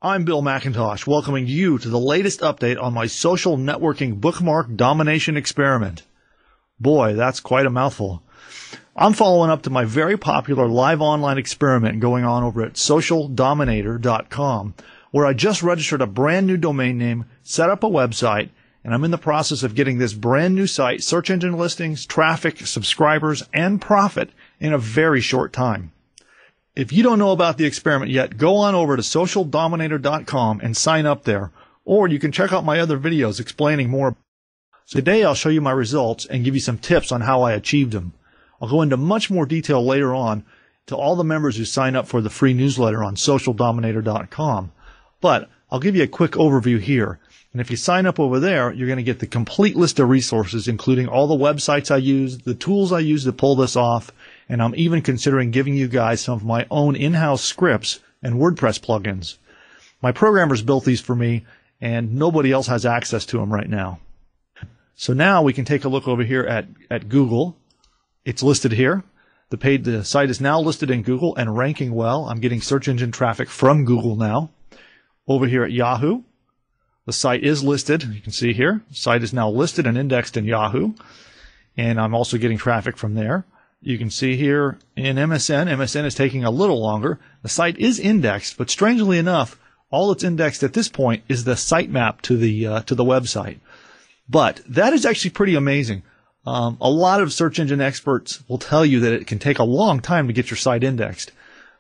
I'm Bill McIntosh, welcoming you to the latest update on my social networking bookmark domination experiment. Boy, that's quite a mouthful. I'm following up to my very popular live online experiment going on over at socialdominator.com, where I just registered a brand new domain name, set up a website, and I'm in the process of getting this brand new site search engine listings, traffic, subscribers, and profit in a very short time. If you don't know about the experiment yet, go on over to socialdominator.com and sign up there, or you can check out my other videos explaining more. So today I'll show you my results and give you some tips on how I achieved them. I'll go into much more detail later on to all the members who sign up for the free newsletter on socialdominator.com, but I'll give you a quick overview here. And if you sign up over there, you're going to get the complete list of resources, including all the websites I use, the tools I use to pull this off, and I'm even considering giving you guys some of my own in-house scripts and WordPress plugins. My programmers built these for me, and nobody else has access to them right now. So now we can take a look over here at Google. It's listed here. The site is now listed in Google and ranking well. I'm getting search engine traffic from Google now. Over here at Yahoo, the site is listed. You can see here, the site is now listed and indexed in Yahoo, and I'm also getting traffic from there. You can see here in MSN. MSN is taking a little longer. The site is indexed, but strangely enough, all that's indexed at this point is the sitemap to the website. But that is actually pretty amazing. A lot of search engine experts will tell you that it can take a long time to get your site indexed.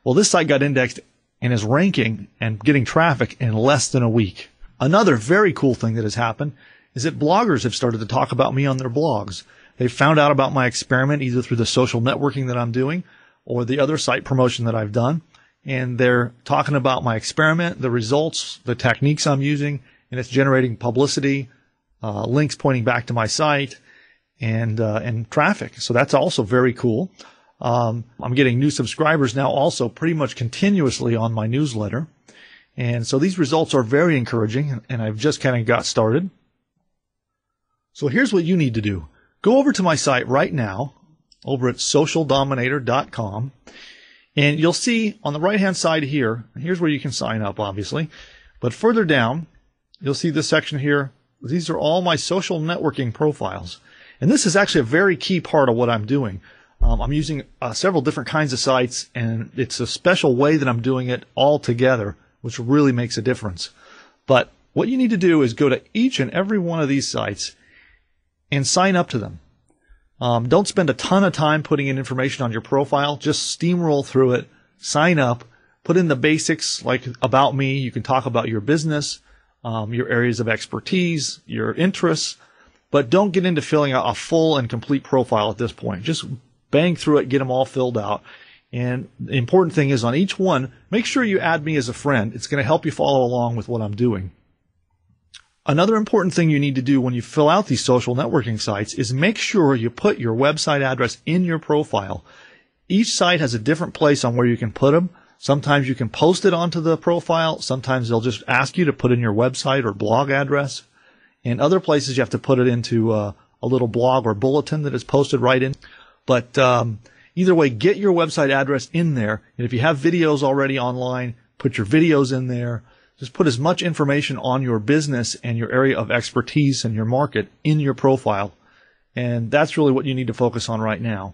Well, this site got indexed and is ranking and getting traffic in less than a week. Another very cool thing that has happened is that bloggers have started to talk about me on their blogs. They found out about my experiment either through the social networking that I'm doing or the other site promotion that I've done. And they're talking about my experiment, the results, the techniques I'm using, and it's generating publicity, links pointing back to my site, and traffic. So that's also very cool. I'm getting new subscribers now also pretty much continuously on my newsletter. And so these results are very encouraging, and I've just kind of got started. So here's what you need to do. Go over to my site right now, over at socialdominator.com, and you'll see on the right-hand side here, here's where you can sign up, obviously, but further down, you'll see this section here. These are all my social networking profiles, and this is actually a very key part of what I'm doing. I'm using several different kinds of sites, and it's a special way that I'm doing it all together, which really makes a difference. But what you need to do is go to each and every one of these sites and sign up to them. Don't spend a ton of time putting in information on your profile. Just steamroll through it, sign up, put in the basics like about me. You can talk about your business, your areas of expertise, your interests, but don't get into filling out a full and complete profile at this point. Just bang through it, get them all filled out. And the important thing is on each one, make sure you add me as a friend. It's going to help you follow along with what I'm doing. Another important thing you need to do when you fill out these social networking sites is make sure you put your website address in your profile. Each site has a different place on where you can put them. Sometimes you can post it onto the profile. Sometimes they'll just ask you to put in your website or blog address. In other places, you have to put it into a little blog or bulletin that is posted right in. But either way, get your website address in there. And if you have videos already online, put your videos in there. Just put as much information on your business and your area of expertise and your market in your profile. And that's really what you need to focus on right now.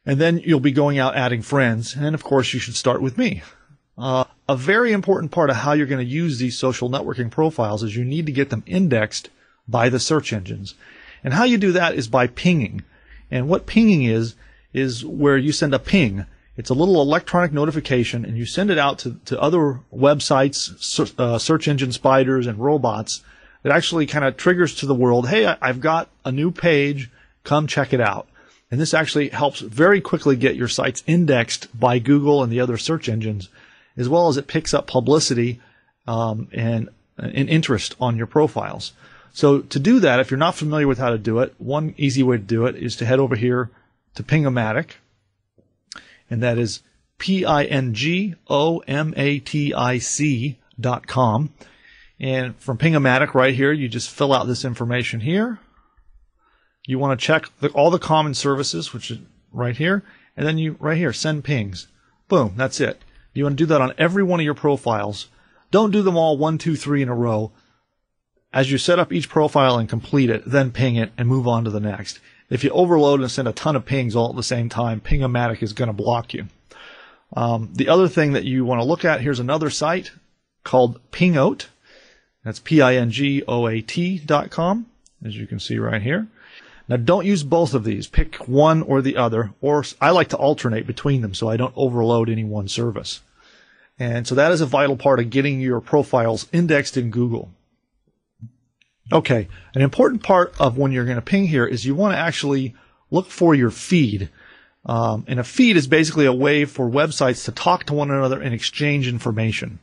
And then you'll be going out adding friends. And of course, you should start with me. A very important part of how you're going to use these social networking profiles is you need to get them indexed by the search engines. And how you do that is by pinging. And what pinging is where you send a ping. It's a little electronic notification, and you send it out to other websites, search engine spiders, and robots that actually kind of triggers to the world, hey, I've got a new page, come check it out. And this actually helps very quickly get your sites indexed by Google and the other search engines, as well as it picks up publicity and interest on your profiles. So to do that, if you're not familiar with how to do it, one easy way to do it is to head over here to Pingomatic. And that is pingomatic.com. And from Pingomatic right here, you just fill out this information here. You want to check all the common services, which is right here. And then you, right here, send pings. Boom, that's it. You want to do that on every one of your profiles. Don't do them all 1, 2, 3 in a row. As you set up each profile and complete it, then ping it and move on to the next. If you overload and send a ton of pings all at the same time, Ping-O-Matic is going to block you. The other thing that you want to look at, here's another site called Pingoat. That's pingoat.com, as you can see right here. Now, don't use both of these. Pick one or the other, or I like to alternate between them so I don't overload any one service. And so that is a vital part of getting your profiles indexed in Google. Okay, an important part of when you're going to ping here is you want to actually look for your feed. And a feed is basically a way for websites to talk to one another and exchange information.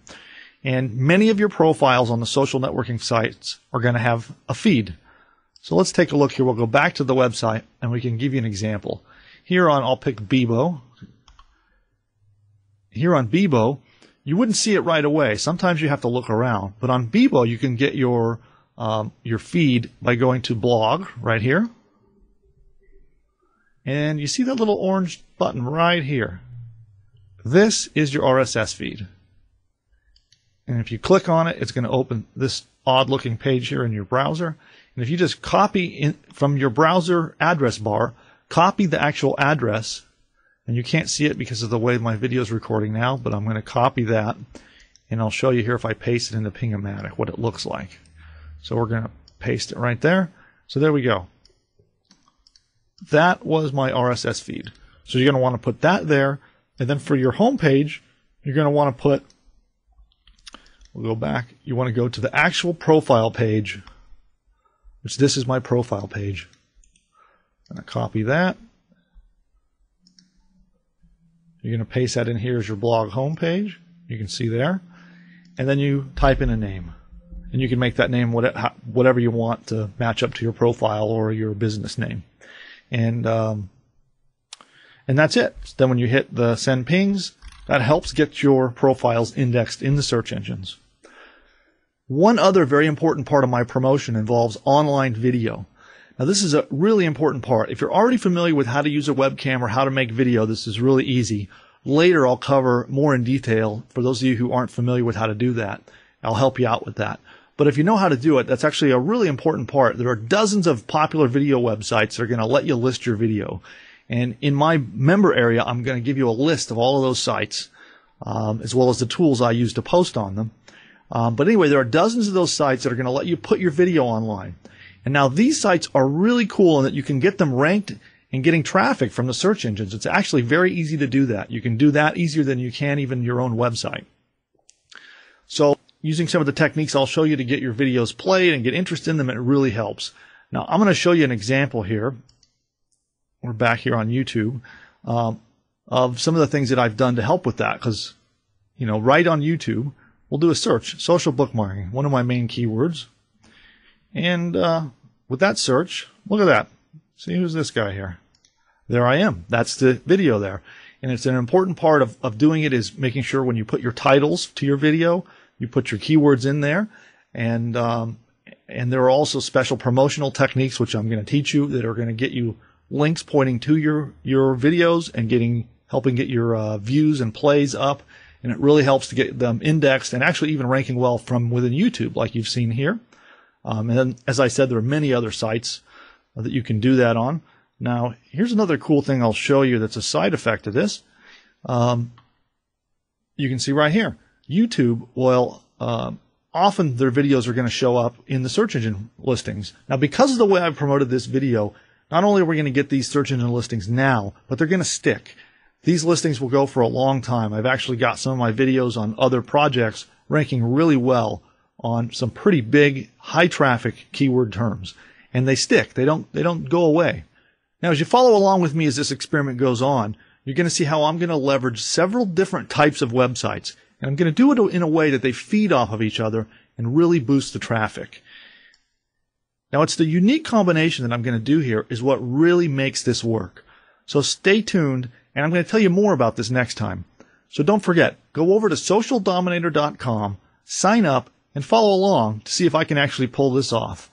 And many of your profiles on the social networking sites are going to have a feed. So let's take a look here. We'll go back to the website and we can give you an example. Here on, I'll pick Bebo. Here on Bebo, you wouldn't see it right away. Sometimes you have to look around. But on Bebo, you can get your feed by going to blog right here. And you see that little orange button right here. This is your RSS feed. And if you click on it, it's going to open this odd looking page here in your browser. And if you just copy from your browser address bar, copy the actual address, and you can't see it because of the way my video is recording now, but I'm going to copy that, and I'll show you here if I paste it into Ping-O-Matic what it looks like. So we're going to paste it right there. So there we go. That was my RSS feed. So you're going to want to put that there, and then for your home page, you're going to want to put, we'll go back, you want to go to the actual profile page, which this is my profile page. I'm going to copy that. You're going to paste that in here as your blog homepage. You can see there. And then you type in a name. And you can make that name whatever you want to match up to your profile or your business name. And that's it. Then when you hit the send pings, that helps get your profiles indexed in the search engines. One other very important part of my promotion involves online video. Now, this is a really important part. If you're already familiar with how to use a webcam or how to make video, this is really easy. Later, I'll cover more in detail for those of you who aren't familiar with how to do that. I'll help you out with that. But if you know how to do it, that's actually a really important part. There are dozens of popular video websites that are going to let you list your video. And in my member area, I'm going to give you a list of all of those sites, as well as the tools I use to post on them. But anyway, there are dozens of those sites that are going to let you put your video online. And now these sites are really cool in that you can get them ranked and getting traffic from the search engines. It's actually very easy to do that. You can do that easier than you can even your own website. So using some of the techniques I'll show you to get your videos played and get interest in them, it really helps. Now I'm going to show you an example here. We're back here on YouTube of some of the things that I've done to help with that. Because, you know, right on YouTube, we'll do a search, social bookmarking, one of my main keywords. And with that search, look at that. See, who's this guy here? There I am. That's the video there. And it's an important part of doing it is making sure when you put your titles to your video, you put your keywords in there. And there are also special promotional techniques, which I'm going to teach you, that are going to get you links pointing to your videos and helping get your views and plays up. And it really helps to get them indexed and actually even ranking well from within YouTube, like you've seen here. And then, as I said, there are many other sites that you can do that on. Now, here's another cool thing I'll show you that's a side effect of this. You can see right here, YouTube will often their videos are going to show up in the search engine listings. Now, because of the way I've promoted this video, not only are we going to get these search engine listings now, but they're going to stick. These listings will go for a long time. I've actually got some of my videos on other projects ranking really well on some pretty big, high traffic keyword terms. And they stick. They don't go away. Now, as you follow along with me as this experiment goes on, you're going to see how I'm going to leverage several different types of websites. And I'm going to do it in a way that they feed off of each other and really boost the traffic. Now, it's the unique combination that I'm going to do here is what really makes this work. So stay tuned, and I'm going to tell you more about this next time. So don't forget, go over to socialdominator.com, sign up, and follow along to see if I can actually pull this off.